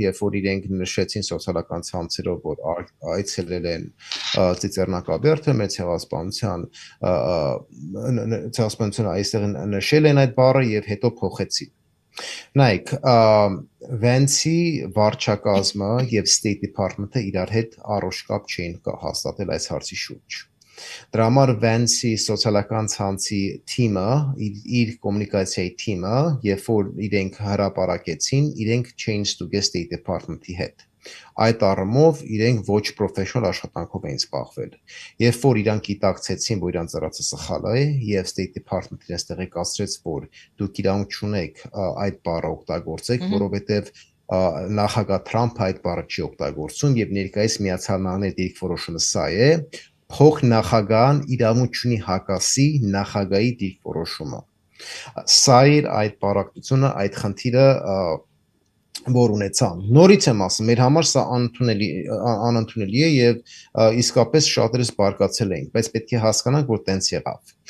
երբ որ իրենք նշեցին սոցիալական ցանցերով, որ այցելել են Ծիծեռնակաբերդը, մեծ ցեղասպանությունը այստեղ նշել են այդ բառը եւ հետո փոխեցին։ Նայեք, Վենցի վարչակազմը եւ State Department-ը իրար հետ առողջ կապ չէին հաստատել այս հարցի շուրջ։ Դրա համար Վենցի սոցիալական ցանցի թիմը, իր կոմունիկացիայի թիմը, երբ որ իրենք հրապարակեցին, իրենք չէին ստուգել State Department-ի հետ։ Այդ առումով իրենք ոչ պրոֆեսիոնալ աշխատանքով էին զբաղվել։ Երբ որ իրանք գիտակցեցին, որ իրանք ծառացը սխալ է, եւ State Department-ը իրենց տեղեկացրեց, որ դուք իրավունք չունեք այդ բառը օգտագործեք, որովհետեւ նախագահ Թրամփը այդ բառը չի օգտագործում եւ ներկայիս Միացյալ Նահանգների դիրքորոշումը սա է, փոխնախագահան իրավունք չունի հակասի նախագահի դիրքորոշումը։ Սա էր այդ պարակտությունը, այդ խնդիրը որ ունեցան։ Նորից եմ ասում, մեր համար սա անընդունելի է եւ իսկապես շատերս բարկացել ենք, բայց պետք է հասկանանք, որ տենց եղավ։